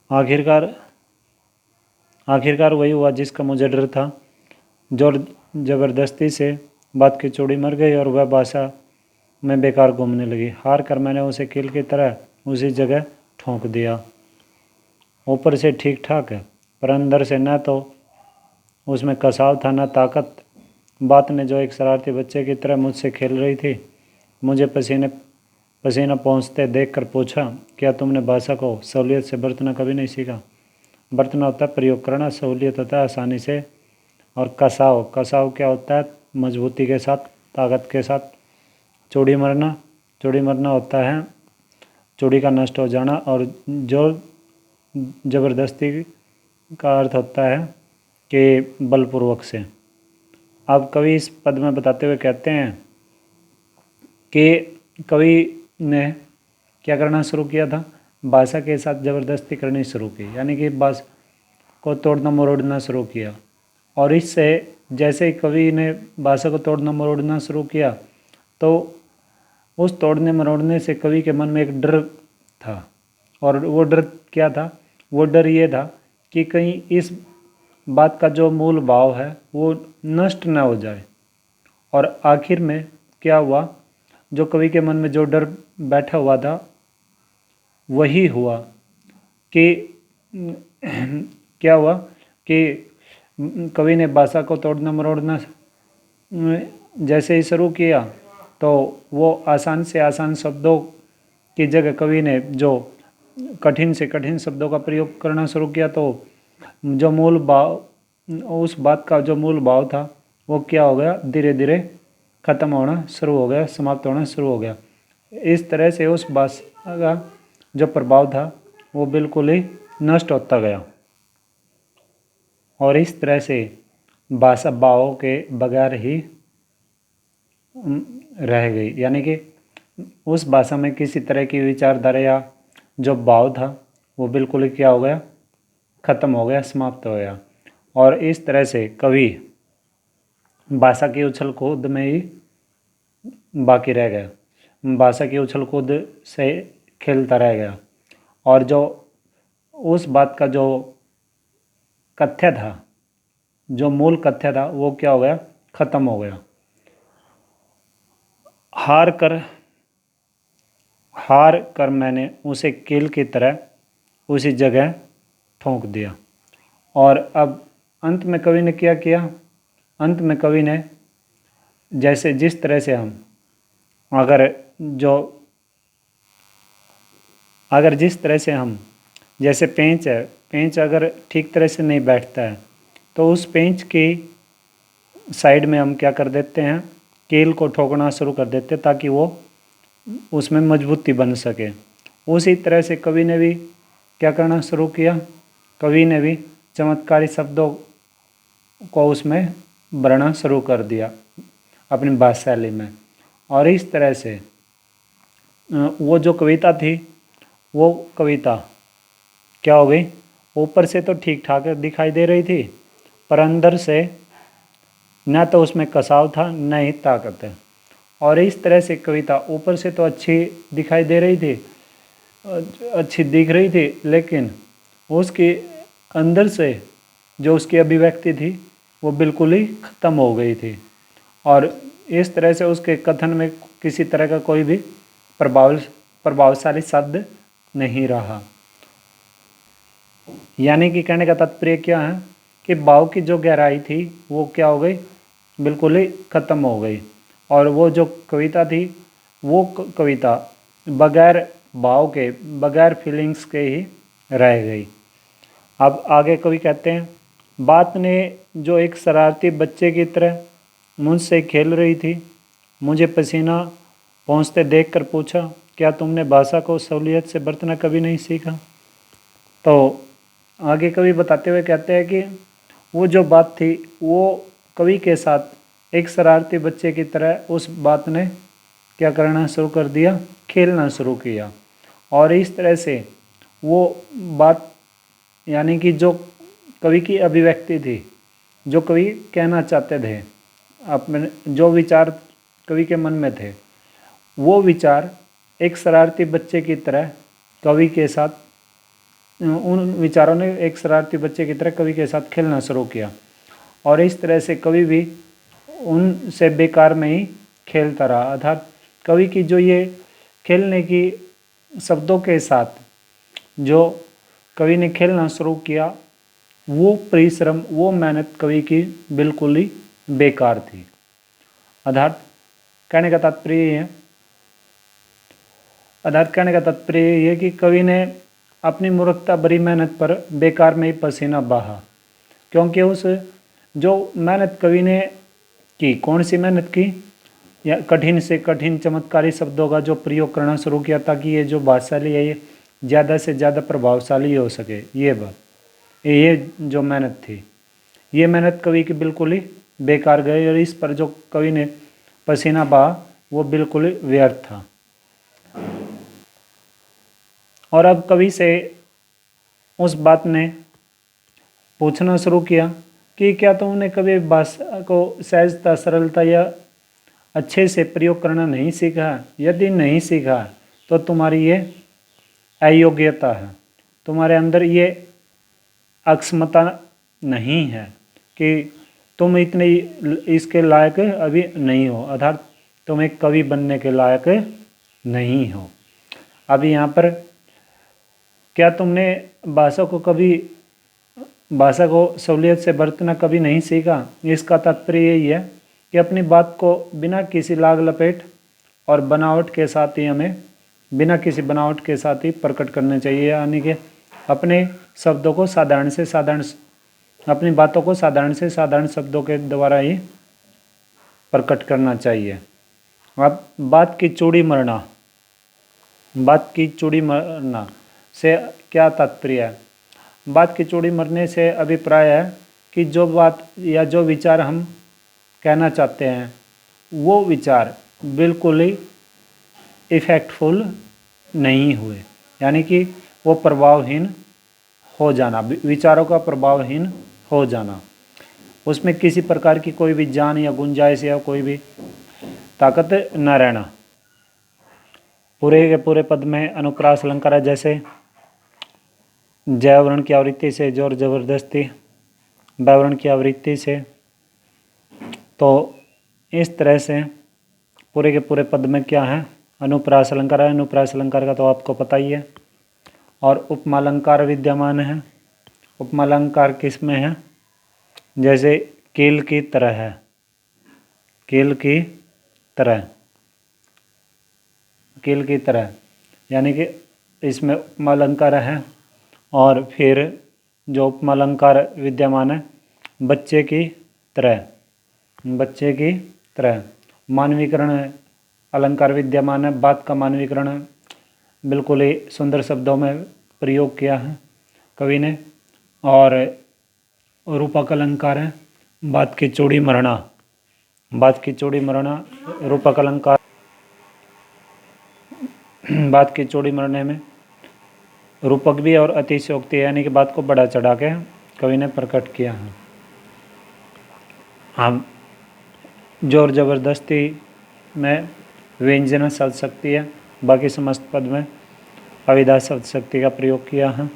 आखिरकार आखिरकार वही हुआ जिसका मुझे डर था। जोर जबरदस्ती से बात की चूड़ी मर गई और वह बासा में बेकार घूमने लगी। हार कर मैंने उसे कील की तरह उसी जगह ठोंक दिया। ऊपर से ठीक ठाक है, पर अंदर से न तो उसमें कसाव था न ताकत। बात ने जो एक शरारती बच्चे की तरह मुझसे खेल रही थी, मुझे पसीना पहुँचते देख कर पूछा, क्या तुमने भाषा को सहूलियत से बरतना कभी नहीं सीखा? बरतना होता है प्रयोग करना, सहूलियत होता है आसानी से, और कसाव कसाव क्या होता है? मजबूती के साथ, ताकत के साथ। चूड़ी मरना होता है चूड़ी का नष्ट हो जाना, और जोर जबरदस्ती का अर्थ होता है कि बलपूर्वक से। अब कवि इस पद में बताते हुए कहते हैं कि कवि ने क्या करना शुरू किया था? भाषा के साथ ज़बरदस्ती करनी शुरू की, यानी कि भाषा को तोड़ना मरोड़ना शुरू किया। और इससे जैसे ही कवि ने भाषा को तोड़ना मरोड़ना शुरू किया, तो उस तोड़ने मरोड़ने से कवि के मन में एक डर था। और वो डर क्या था? वो डर ये था कि कहीं इस बात का जो मूल भाव है वो नष्ट न हो जाए। और आखिर में क्या हुआ? जो कवि के मन में जो डर बैठा हुआ था वही हुआ कि क्या हुआ कि कवि ने भाषा को तोड़ना मरोड़ना जैसे ही शुरू किया, तो वो आसान से आसान शब्दों की जगह कवि ने जो कठिन से कठिन शब्दों का प्रयोग करना शुरू किया। तो जो मूल भाव, उस बात का जो मूल भाव था वो क्या हो गया? धीरे धीरे खत्म होना शुरू हो गया, समाप्त होना शुरू हो गया। इस तरह से उस भाषा का जो प्रभाव था वो बिल्कुल ही नष्ट होता गया। और इस तरह से भाषा भावों के बगैर ही रह गई, यानी कि उस भाषा में किसी तरह की विचारधारा या जो भाव था वो बिल्कुल ही क्या हो गया? खत्म हो गया, समाप्त हो गया। और इस तरह से कवि भाषा की उछल कूद में ही बाकी रह गया, भाषा की उछल कूद से खेलता रह गया। और जो उस बात का जो कथ्य था, जो मूल कथ्य था, वो क्या हो गया? खत्म हो गया। हार कर मैंने उसे कील की तरह उसी जगह ठोंक दिया। और अब अंत में कवि ने क्या किया? अंत में कवि ने जैसे जिस तरह से हम अगर जिस तरह से हम जैसे पेंच है, पेंच अगर ठीक तरह से नहीं बैठता है तो उस पेंच की साइड में हम क्या कर देते हैं? कील को ठोकना शुरू कर देते हैं ताकि वो उसमें मजबूती बन सके। उसी तरह से कवि ने भी क्या करना शुरू किया? कवि ने भी चमत्कारी शब्दों को उसमें भरना शुरू कर दिया अपनी भाषा शैली में। और इस तरह से वो जो कविता थी, वो कविता क्या हो गई? ऊपर से तो ठीक ठाक दिखाई दे रही थी, पर अंदर से न तो उसमें कसाव था न ही ताकत है। और इस तरह से कविता ऊपर से तो अच्छी दिखाई दे रही थी, अच्छी दिख रही थी, लेकिन उसके अंदर से जो उसकी अभिव्यक्ति थी वो बिल्कुल ही ख़त्म हो गई थी। और इस तरह से उसके कथन में किसी तरह का कोई भी प्रभावशाली शब्द नहीं रहा। यानी कि कहने का तात्पर्य क्या है कि भाव की जो गहराई थी वो क्या हो गई? बिल्कुल ही ख़त्म हो गई। और वो जो कविता थी वो कविता बगैर भाव के, बगैर फीलिंग्स के ही रह गई। अब आगे कवि कहते हैं, बात ने जो एक शरारती बच्चे की तरह मुझसे खेल रही थी, मुझे पसीना पहुँचते देख कर पूछा, क्या तुमने भाषा को सहूलियत से बरतना कभी नहीं सीखा? तो आगे कवि बताते हुए कहते हैं कि वो जो बात थी वो कवि के साथ एक शरारती बच्चे की तरह उस बात ने क्या करना शुरू कर दिया? खेलना शुरू किया। और इस तरह से वो बात, यानी कि जो कवि की अभिव्यक्ति थी, जो कवि कहना चाहते थे, अपने जो विचार कवि के मन में थे, वो विचार एक शरारती बच्चे की तरह कवि के साथ उन विचारों ने एक शरारती बच्चे की तरह कवि के साथ खेलना शुरू किया और इस तरह से कवि भी उनसे बेकार में ही खेलता रहा। अर्थात कवि की जो ये खेलने की शब्दों के साथ जो कवि ने खेलना शुरू किया, वो परिश्रम, वो मेहनत कवि की बिल्कुल ही बेकार थी। अर्थात कहने का तात्पर्य ये है कि कवि ने अपनी मूर्खता भरी मेहनत पर बेकार में ही पसीना बहा, क्योंकि उस जो मेहनत कवि ने की, कौन सी मेहनत की, या कठिन से कठिन चमत्कारी शब्दों का जो प्रयोग करना शुरू किया ताकि ये जो भाषाली है ये ज़्यादा से ज़्यादा प्रभावशाली हो सके। ये जो मेहनत थी, ये मेहनत कवि की बिल्कुल ही बेकार गई और इस पर जो कवि ने पसीना बहा वो बिल्कुल ही व्यर्थ था। और अब कवि से उस बात ने पूछना शुरू किया कि क्या तुमने कभी भाषा को सहजता, सरलता या अच्छे से प्रयोग करना नहीं सीखा? यदि नहीं सीखा तो तुम्हारी ये अयोग्यता है, तुम्हारे अंदर ये अक्षमता नहीं है कि तुम इतने इसके लायक अभी नहीं हो, अर्थात तुम एक कवि बनने के लायक नहीं हो। अभी यहाँ पर क्या तुमने भाषा को सहूलियत से बरतना कभी नहीं सीखा? इसका तात्पर्य यही है कि अपनी बात को बिना किसी लाग लपेट और बनावट के साथ ही हमें बिना किसी बनावट के साथ ही प्रकट करना चाहिए, यानी कि अपने शब्दों को साधारण से साधारण, अपनी बातों को साधारण से साधारण शब्दों के द्वारा ही प्रकट करना चाहिए। अब बात की चूड़ी मरना से क्या तात्पर्य है? बात की चूड़ी मरने से अभिप्राय है कि जो बात या जो विचार हम कहना चाहते हैं वो विचार बिल्कुल ही इफेक्टफुल नहीं हुए, यानी कि वो प्रभावहीन हो जाना, विचारों का प्रभावहीन हो जाना, उसमें किसी प्रकार की कोई भी जान या गुंजाइश या कोई भी ताकत न रहना। पूरे के पूरे पद में अनुप्रास अलंकार है, जैसे जयवर्ण की आवृत्ति से जोर जबरदस्ती, व्यावरण की आवृत्ति से, तो इस तरह से पूरे के पूरे पद में क्या है? अनुप्रास अलंकार है। अनुप्रास अलंकार का तो आपको पता ही है। और उपमा अलंकार विद्यमान है। उपमा अलंकार किस में है? जैसे कील की तरह है, कील की तरह, यानी कि इसमें उपमा अलंकार है। और फिर जो उपमा अलंकार विद्यमान है बच्चे की तरह, मानवीकरण अलंकार विद्यमान है। बात का मानवीकरण बिल्कुल ही सुंदर शब्दों में प्रयोग किया है कवि ने। और रूपक अलंकार है, बात की चूड़ी मरना, रूपक अलंकार, बात की चूड़ी मरने में रूपक भी और अतिशयोक्ति है, यानी कि बात को बढ़ा चढ़ा के कवि ने प्रकट किया है। हम जोर जबरदस्ती में व्यंजना शब्द शक्ति है, बाकी समस्त पद में अविधा शब्द शक्ति का प्रयोग किया है।